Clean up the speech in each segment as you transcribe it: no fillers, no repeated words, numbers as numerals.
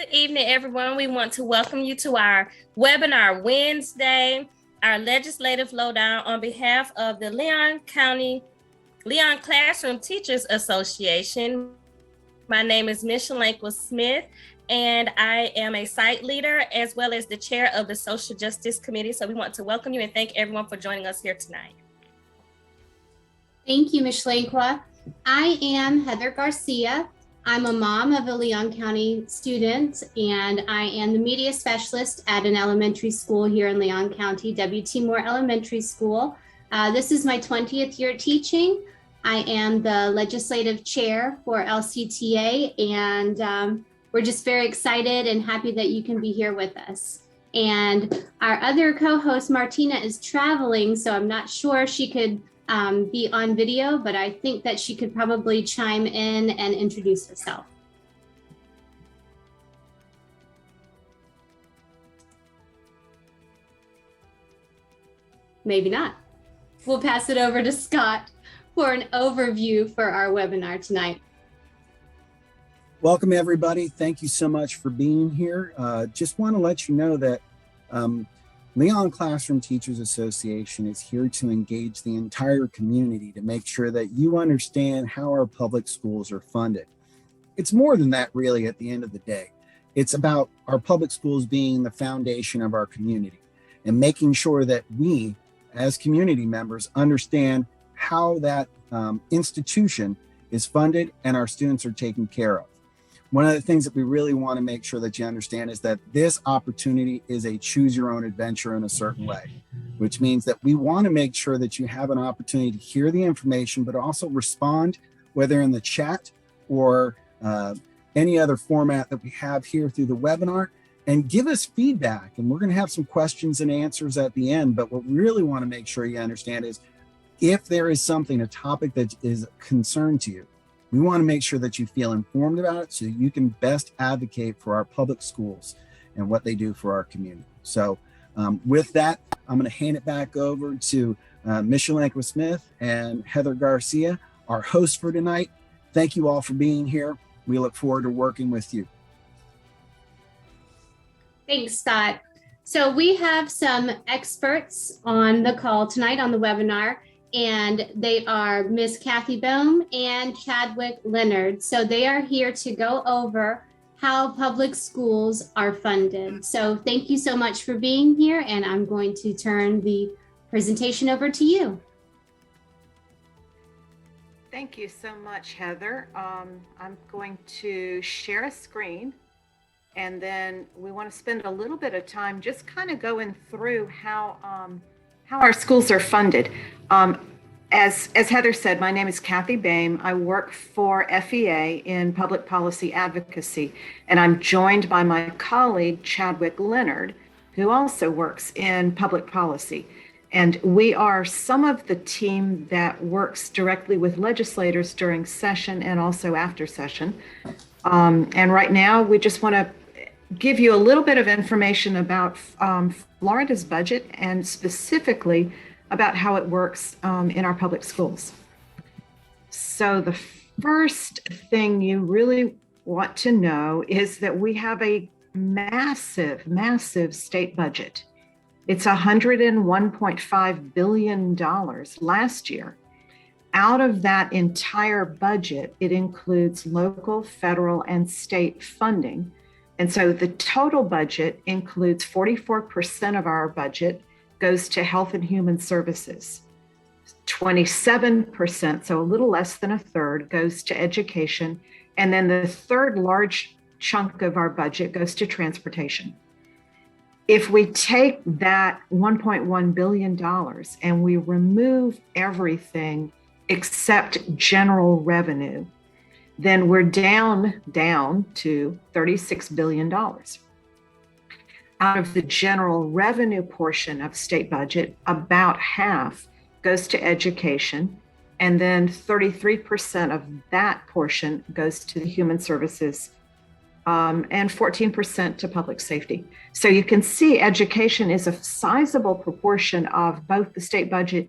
Good evening, everyone. We want to welcome you to our webinar Wednesday, our Legislative Lowdown on behalf of the Leon Classroom Teachers Association. My name is Micheline Smith, and I am a site leader as well as the chair of the Social Justice Committee. So we want to welcome you and thank everyone for joining us here tonight. Thank you, Micheline. I am Heather Garcia. I'm a mom of a Leon County student, and I am the media specialist at an elementary school here in Leon County, W.T. Moore Elementary School. This is my 20th year teaching. I am the legislative chair for LCTA, and we're just very excited and happy that you can be here with us. And our other co-host, Martina, is traveling, so I'm not sure she could be on video, but I think that she could probably chime in and introduce herself. Maybe not. We'll pass it over to Scott for an overview for our webinar tonight. Welcome, everybody. Thank you so much for being here. Just want to let you know that Leon Classroom Teachers Association is here to engage the entire community to make sure that you understand how our public schools are funded. It's more than that, really, at the end of the day. It's about our public schools being the foundation of our community and making sure that we, as community members, understand how that institution is funded and our students are taken care of. One of the things that we really want to make sure that you understand is that this opportunity is a choose your own adventure in a certain way, which means that we want to make sure that you have an opportunity to hear the information, but also respond, whether in the chat or any other format that we have here through the webinar, and give us feedback. And we're going to have some questions and answers at the end. But what we really want to make sure you understand is if there is something, a topic that is a concern to you, we want to make sure that you feel informed about it so you can best advocate for our public schools and what they do for our community. So with that, I'm going to hand it back over to Micheline Smith and Heather Garcia, our hosts for tonight. Thank you all for being here. We look forward to working with you. Thanks, Scott. So we have some experts on the call tonight on the webinar, and they are Ms. Kathy Boehm and Chadwick Leonard. So they are here to go over how public schools are funded. So thank you so much for being here, and I'm going to turn the presentation over to you. Thank you so much, Heather. I'm going to share a screen, and then we want to spend a little bit of time just kind of going through how our schools are funded. As Heather said, my name is Kathy Boehm. I work for FEA in public policy advocacy, and I'm joined by my colleague, Chadwick Leonard, who also works in public policy. And we are some of the team that works directly with legislators during session and also after session. And right now, we just want to give you a little bit of information about Florida's budget and specifically about how it works in our public schools. So the first thing you really want to know is that we have a massive, massive state budget. It's $101.5 billion last year. Out of that entire budget, it includes local, federal, and state funding. And so the total budget includes 44% of our budget goes to health and human services. 27%, so a little less than a third, goes to education. And then the third large chunk of our budget goes to transportation. If we take that $1.1 billion and we remove everything except general revenue, then we're down to $36 billion. Out of the general revenue portion of state budget, about half goes to education, and then 33% of that portion goes to the human services, and 14% to public safety. So you can see education is a sizable proportion of both the state budget,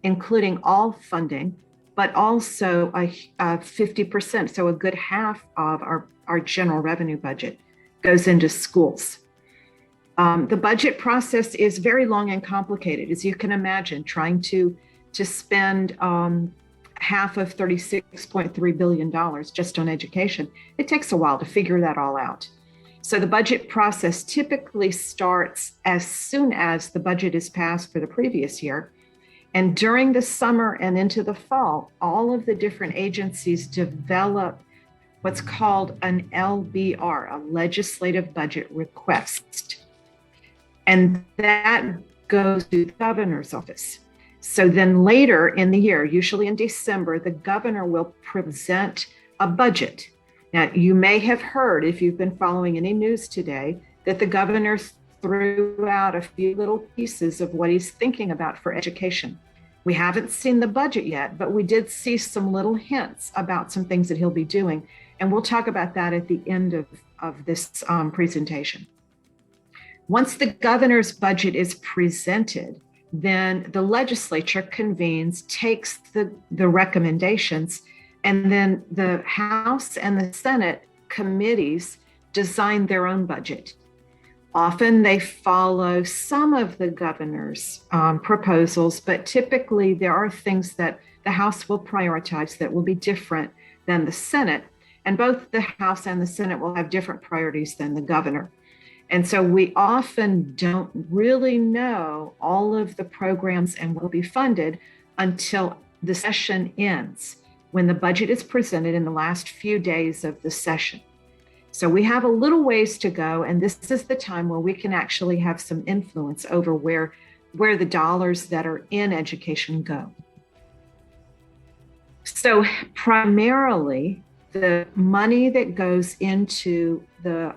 including all funding, but also a 50%, so a good half of our general revenue budget goes into schools. The budget process is very long and complicated, as you can imagine, trying to spend half of $36.3 billion just on education. It takes a while to figure that all out. So the budget process typically starts as soon as the budget is passed for the previous year. And during the summer and into the fall, all of the different agencies develop what's called an LBR, a legislative budget request. And that goes to the governor's office. So then later in the year, usually in December, the governor will present a budget. Now, you may have heard, if you've been following any news today, that the governor threw out a few little pieces of what he's thinking about for education. We haven't seen the budget yet, but we did see some little hints about some things that he'll be doing. And we'll talk about that at the end of this presentation. Once the governor's budget is presented, then the legislature convenes, takes the recommendations, and then the House and the Senate committees design their own budget. Often they follow some of the governor's proposals, but typically there are things that the House will prioritize that will be different than the Senate. And both the House and the Senate will have different priorities than the governor. And so we often don't really know all of the programs and will be funded until the session ends, when the budget is presented in the last few days of the session. So we have a little ways to go, and this is the time where we can actually have some influence over where the dollars that are in education go. So primarily, the money that goes into the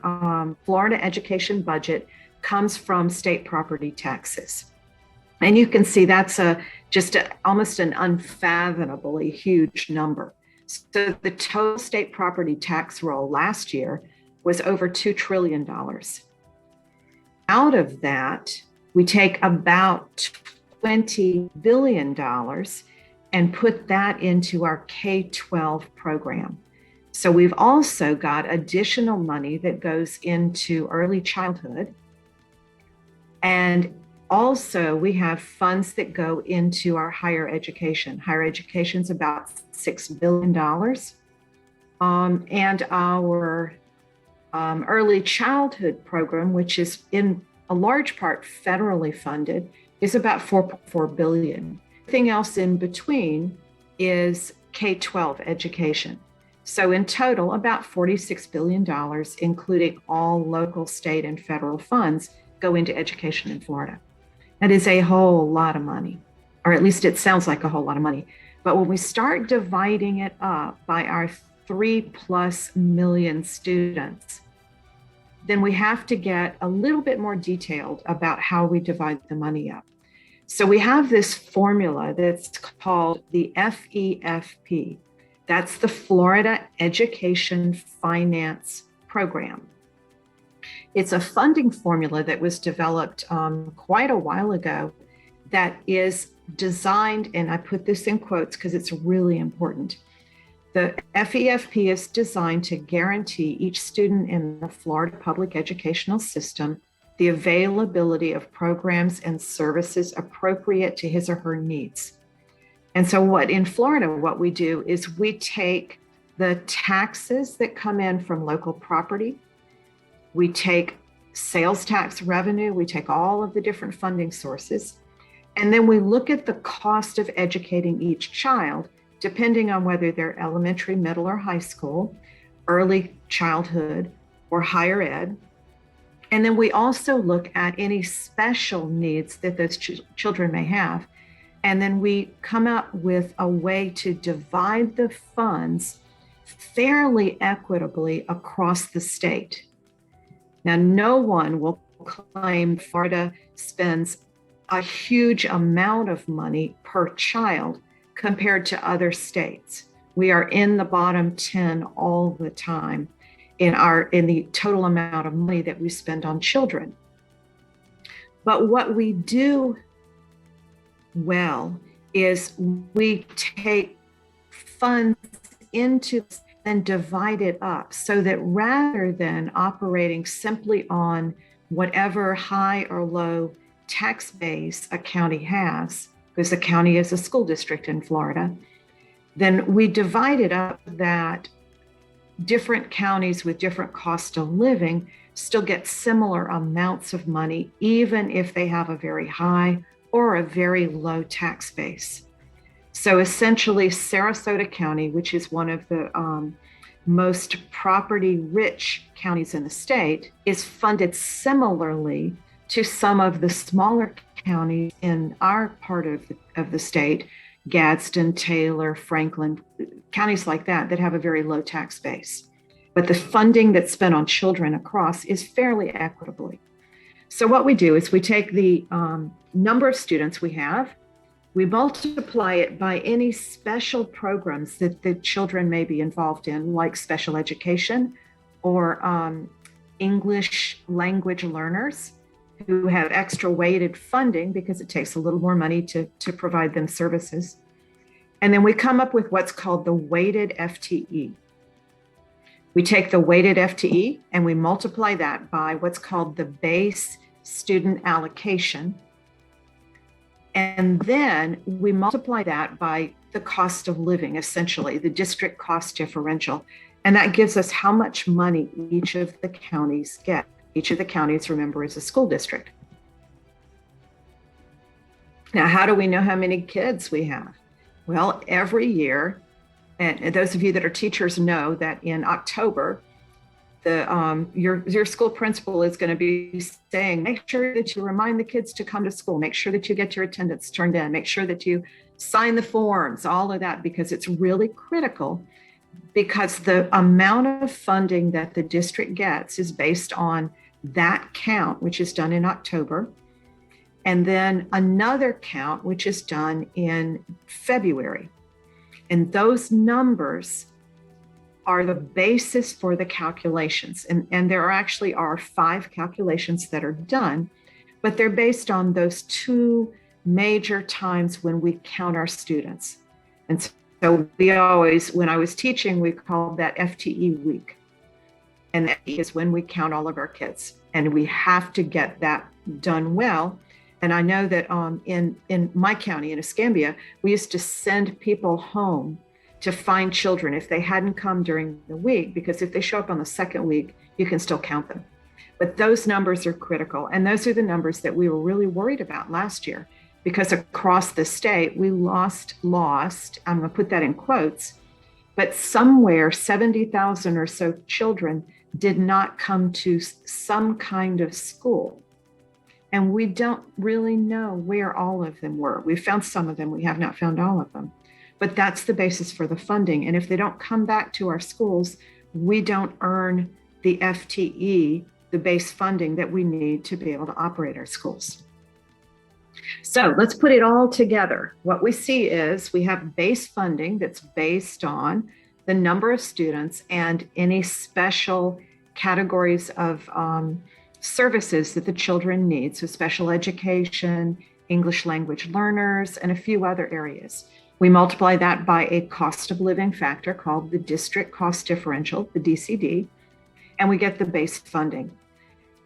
Florida education budget comes from state property taxes. And you can see that's almost an unfathomably huge number. So the total state property tax roll last year was over $2 trillion. Out of that, we take about $20 billion and put that into our K-12 program. So we've also got additional money that goes into early childhood. And also we have funds that go into our higher education. Higher education is about $6 billion. And our early childhood program, which is in a large part federally funded, is about $4.4 billion. Everything else in between is K-12 education. So in total, about $46 billion, including all local, state, and federal funds, go into education in Florida. That is a whole lot of money, or at least it sounds like a whole lot of money. But when we start dividing it up by our 3+ million students, then we have to get a little bit more detailed about how we divide the money up. So we have this formula that's called the FEFP. That's the Florida Education Finance Program. It's a funding formula that was developed quite a while ago that is designed, and I put this in quotes because it's really important. The FEFP is designed to guarantee each student in the Florida public educational system the availability of programs and services appropriate to his or her needs. And so in Florida, what we do is we take the taxes that come in from local property, we take sales tax revenue, we take all of the different funding sources, and then we look at the cost of educating each child, depending on whether they're elementary, middle, or high school, early childhood, or higher ed. And then we also look at any special needs that those children may have. And then we come up with a way to divide the funds fairly equitably across the state. Now, no one will claim Florida spends a huge amount of money per child compared to other states. We are in the bottom 10 all the time in the total amount of money that we spend on children. But what we do well is we take funds into then divide it up so that rather than operating simply on whatever high or low tax base a county has, because the county is a school district in Florida, then we divided up that different counties with different cost of living still get similar amounts of money, even if they have a very high or a very low tax base. So essentially, Sarasota County, which is one of the most property-rich counties in the state, is funded similarly to some of the smaller counties in our part of the state, Gadsden, Taylor, Franklin, counties like that have a very low tax base. But the funding that's spent on children across is fairly equitably. So what we do is we take the number of students we have, we multiply it by any special programs that the children may be involved in, like special education or English language learners who have extra weighted funding because it takes a little more money to provide them services. And then we come up with what's called the weighted FTE. We take the weighted FTE and we multiply that by what's called the base student allocation. And then we multiply that by the cost of living, essentially, the district cost differential. And that gives us how much money each of the counties get. Each of the counties, remember, is a school district. Now, how do we know how many kids we have? Well, every year, and those of you that are teachers know that in October, your school principal is going to be saying, make sure that you remind the kids to come to school, make sure that you get your attendance turned in, make sure that you sign the forms, all of that, because it's really critical, because the amount of funding that the district gets is based on that count, which is done in October, and then another count, which is done in February. And those numbers are the basis for the calculations. And there actually are 5 calculations that are done, but they're based on those 2 major times when we count our students. And so we always, when I was teaching, we called that FTE week. And that is when we count all of our kids. And we have to get that done well. And I know that in my county, in Escambia, we used to send people home to find children if they hadn't come during the week, because if they show up on the second week, you can still count them. But those numbers are critical. And those are the numbers that we were really worried about last year, because across the state, we lost, I'm going to put that in quotes, but somewhere 70,000 or so children did not come to some kind of school. And we don't really know where all of them were. We found some of them, we have not found all of them. But that's the basis for the funding. And if they don't come back to our schools, we don't earn the FTE, the base funding that we need to be able to operate our schools. So let's put it all together. What we see is we have base funding that's based on the number of students and any special categories of services that the children need. So special education, English language learners, and a few other areas. We multiply that by a cost of living factor called the district cost differential, the DCD, and we get the base funding.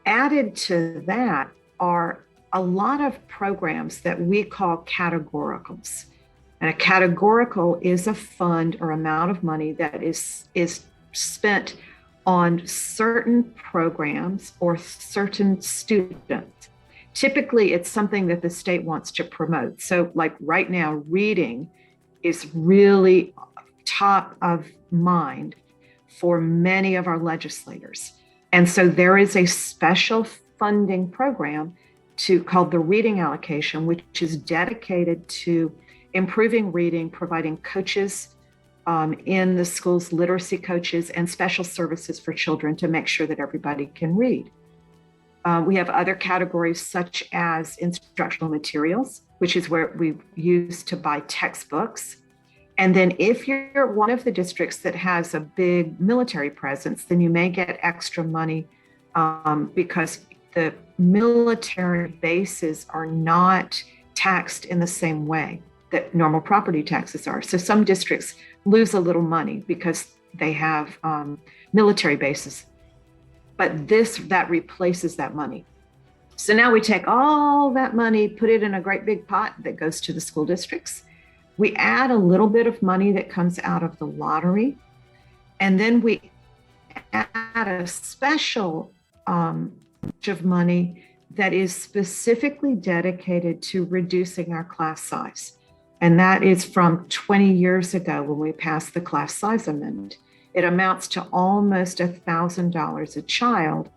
Added to that are a lot of programs that we call categoricals. And a categorical is a fund or amount of money that is spent on certain programs or certain students. Typically, it's something that the state wants to promote. So like right now, reading is really top of mind for many of our legislators. And so there is a special funding program called the reading allocation, which is dedicated to improving reading, providing coaches in the schools, literacy coaches, and special services for children to make sure that everybody can read. We have other categories such as instructional materials, which is where we use to buy textbooks. And then if you're one of the districts that has a big military presence, then you may get extra money because the military bases are not taxed in the same way that normal property taxes are. So some districts lose a little money because they have military bases. But that replaces that money. So now we take all that money, put it in a great big pot that goes to the school districts. We add a little bit of money that comes out of the lottery, and then we add a special of money that is specifically dedicated to reducing our class size. And that is from 20 years ago when we passed the class size amendment. It amounts to almost $1,000 a child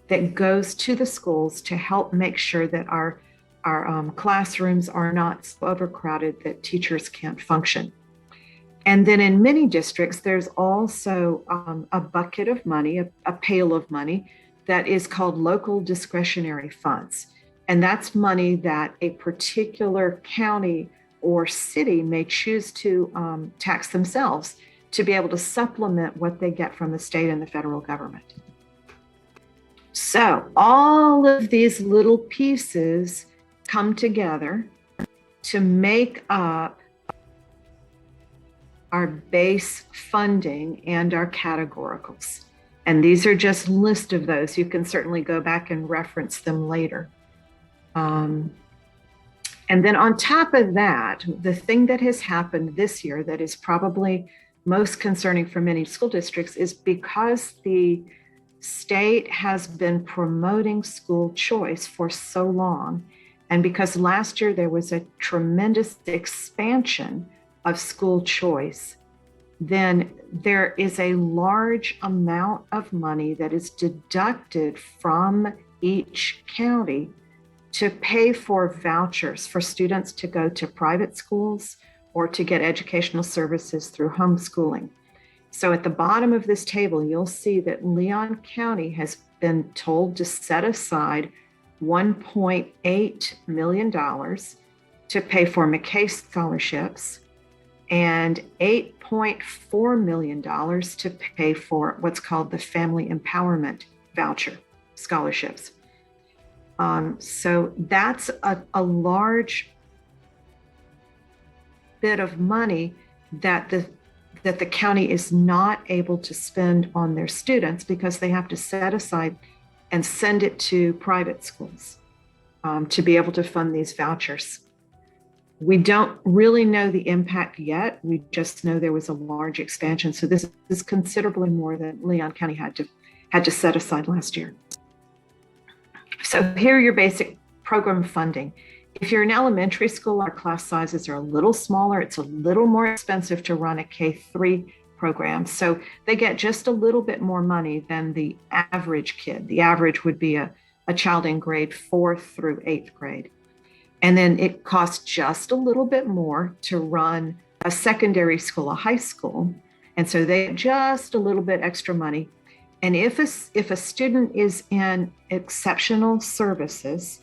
that goes to the schools to help make sure that our classrooms are not so overcrowded that teachers can't function. And then in many districts, there's also a bucket of money, a pail of money that is called local discretionary funds. And that's money that a particular county or city may choose to tax themselves to be able to supplement what they get from the state and the federal government. So all of these little pieces come together to make up our base funding and our categoricals. And these are just a list of those. You can certainly go back and reference them later. And then on top of that, the thing that has happened this year that is probably most concerning for many school districts is because the state has been promoting school choice for so long, and because last year there was a tremendous expansion of school choice, then there is a large amount of money that is deducted from each county to pay for vouchers for students to go to private schools or to get educational services through homeschooling. So at the bottom of this table, you'll see that Leon County has been told to set aside $1.8 million to pay for McKay scholarships and $8.4 million to pay for what's called the Family Empowerment Voucher scholarships. So that's a large bit of money that the county is not able to spend on their students because they have to set aside and send it to private schools to be able to fund these vouchers. We don't really know the impact yet. We just know there was a large expansion. So this is considerably more than Leon County had to set aside last year. So here are your basic program funding. If you're in elementary school, our class sizes are a little smaller. It's a little more expensive to run a K-3 program. So they get just a little bit more money than the average kid. The average would be a child in grade 4 through 8th grade. And then it costs just a little bit more to run a secondary school, a high school. And so they get just a little bit extra money. And if a student is in exceptional services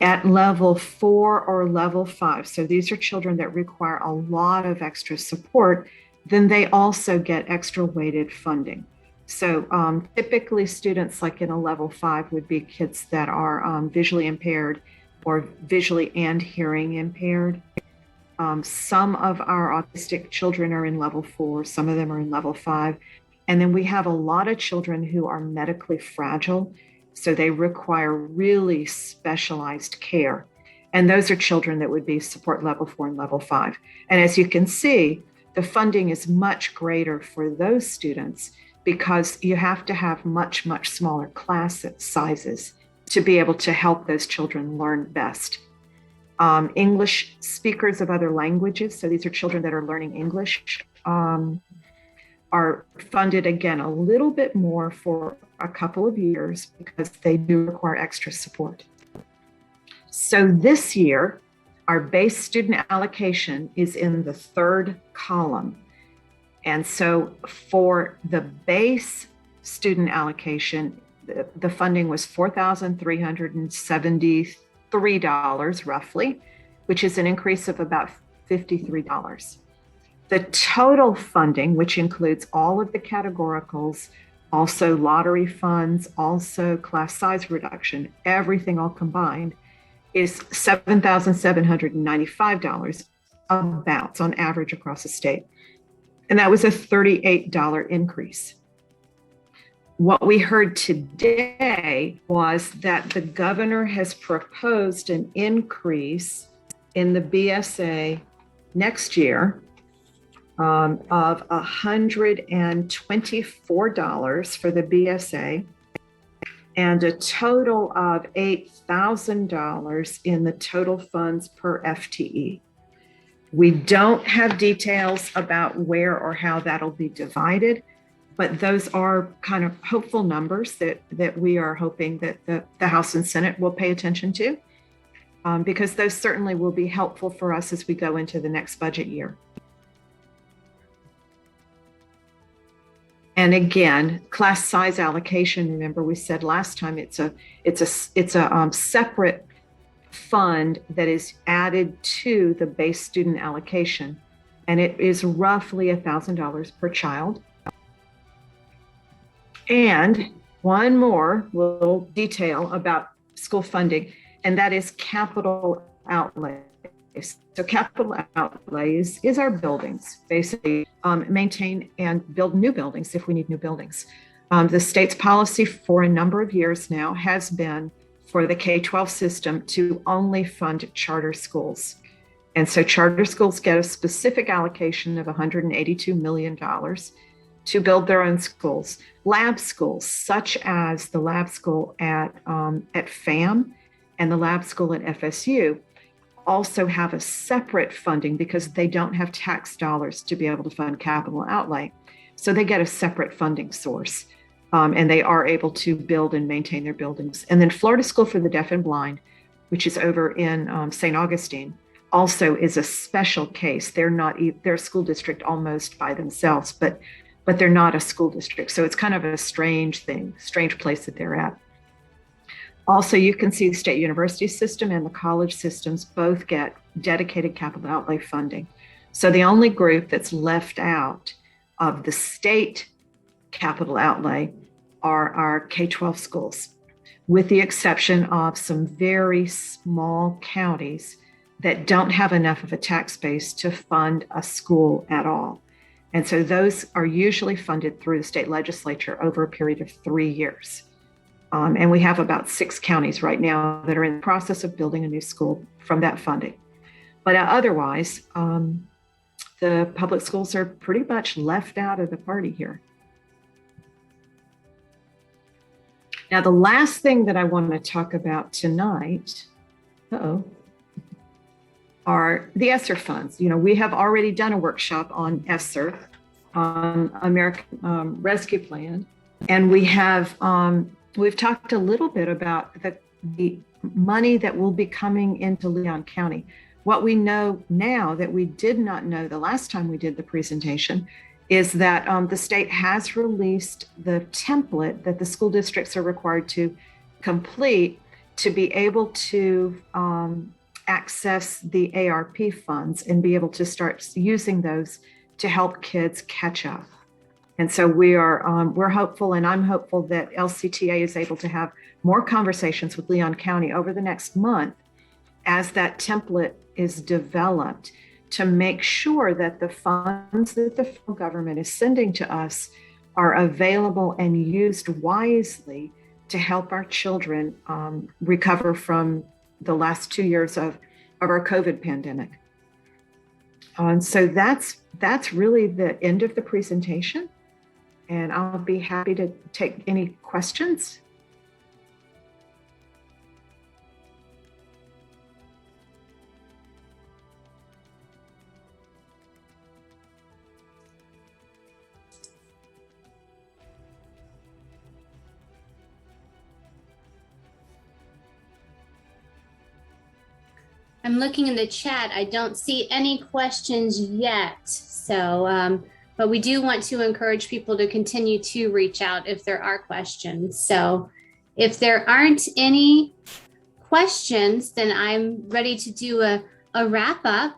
at level 4 or level 5, so these are children that require a lot of extra support, then they also get extra weighted funding. So typically students like in a level 5 would be kids that are visually impaired or visually and hearing impaired. Some of our autistic children are in level 4, some of them are in level 5. And then we have a lot of children who are medically fragile, so they require really specialized care. And those are children that would be support level 4 and level 5. And as you can see, the funding is much greater for those students because you have to have much, much smaller class sizes to be able to help those children learn best. English speakers of other languages, so these are children that are learning English, are funded again a little bit more for a couple of years because they do require extra support. So this year, our base student allocation is in the third column. And so for the base student allocation, the funding was $4,373 roughly, which is an increase of about $53. The total funding, which includes all of the categoricals, also lottery funds, also class size reduction, everything all combined, is $7,795 about on average across the state. And that was a $38 increase. What we heard today was that the governor has proposed an increase in the BSA next year of $124 for the BSA and a total of $8,000 in the total funds per FTE. We don't have details about where or how that'll be divided, but those are kind of hopeful numbers that we are hoping that the House and Senate will pay attention to, because those certainly will be helpful for us as we go into the next budget year. And again, class size allocation, remember we said last time it's a separate fund that is added to the base student allocation, and it is roughly $1,000 per child. And one more little detail about school funding, and that is capital outlay. So capital outlays is our buildings, basically maintain and build new buildings if we need new buildings. The state's policy for a number of years now has been for the K-12 system to only fund charter schools. And so charter schools get a specific allocation of $182 million to build their own schools. Lab schools, such as the lab school at FAM and the lab school at FSU, also have a separate funding because they don't have tax dollars to be able to fund capital outlay. So they get a separate funding source, and they are able to build and maintain their buildings. And then Florida School for the Deaf and Blind, which is over in St. Augustine, also is a special case. They're a school district almost by themselves, but they're not a school district. So it's kind of a strange place that they're at. Also, you can see the state university system and the college systems both get dedicated capital outlay funding. So the only group that's left out of the state capital outlay are our K-12 schools, with the exception of some very small counties that don't have enough of a tax base to fund a school at all. And so those are usually funded through the state legislature over a period of 3 years. And we have about 6 counties right now that are in the process of building a new school from that funding. But otherwise, the public schools are pretty much left out of the party here. Now, the last thing that I want to talk about tonight, are the ESSER funds. You know, we have already done a workshop on ESSER, on American Rescue Plan, and we have we've talked a little bit about the money that will be coming into Leon County. What we know now that we did not know the last time we did the presentation is that the state has released the template that the school districts are required to complete to be able to access the ARP funds and be able to start using those to help kids catch up. And so we're hopeful, and I'm hopeful that LCTA is able to have more conversations with Leon County over the next month as that template is developed to make sure that the funds that the federal government is sending to us are available and used wisely to help our children recover from the last 2 years of our COVID pandemic. And so that's really the end of the presentation. And I'll be happy to take any questions. I'm looking in the chat. I don't see any questions yet. So, but we do want to encourage people to continue to reach out if there are questions. So if there aren't any questions, then I'm ready to do a wrap up.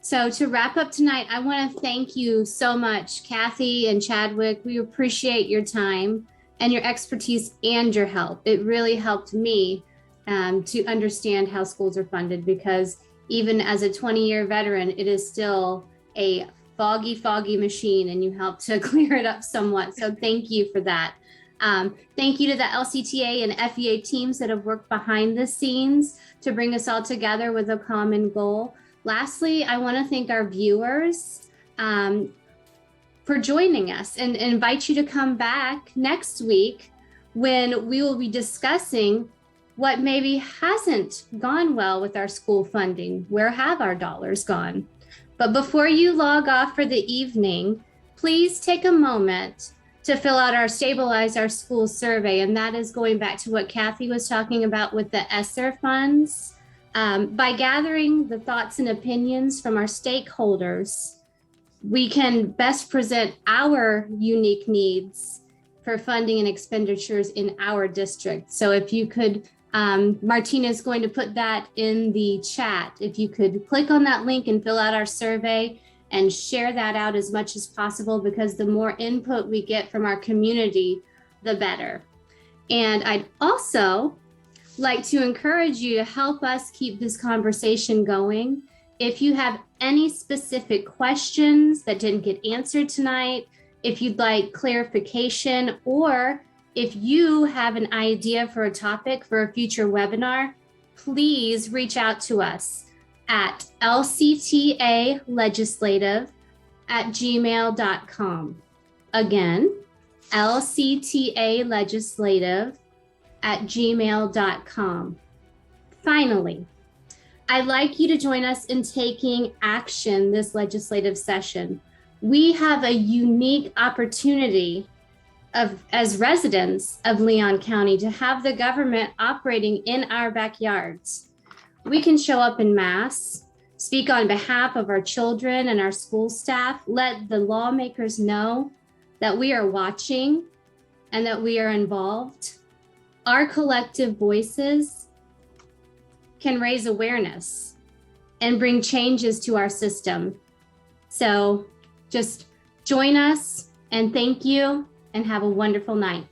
So to wrap up tonight, I want to thank you so much, Kathy and Chadwick. We appreciate your time and your expertise and your help. It really helped me to understand how schools are funded, because even as a 20-year veteran, it is still a foggy machine, and you helped to clear it up somewhat. So thank you for that. Thank you to the LCTA and FEA teams that have worked behind the scenes to bring us all together with a common goal. Lastly, I want to thank our viewers for joining us and invite you to come back next week when we will be discussing what maybe hasn't gone well with our school funding. Where have our dollars gone? But before you log off for the evening, please take a moment to fill out our Stabilize Our School survey. And that is going back to what Kathy was talking about with the ESSER funds. By gathering the thoughts and opinions from our stakeholders, we can best present our unique needs for funding and expenditures in our district. So if you could, Martina is going to put that in the chat. If you could click on that link and fill out our survey and share that out as much as possible, because the more input we get from our community, the better. And I'd also like to encourage you to help us keep this conversation going. If you have any specific questions that didn't get answered tonight, if you'd like clarification, or if you have an idea for a topic for a future webinar, please reach out to us at lctalegislative@gmail.com. Again, lctalegislative@gmail.com. Finally, I'd like you to join us in taking action this legislative session. We have a unique opportunity as residents of Leon County to have the government operating in our backyards. We can show up in mass, speak on behalf of our children and our school staff, let the lawmakers know that we are watching and that we are involved. Our collective voices can raise awareness and bring changes to our system. So just join us, and thank you, and have a wonderful night.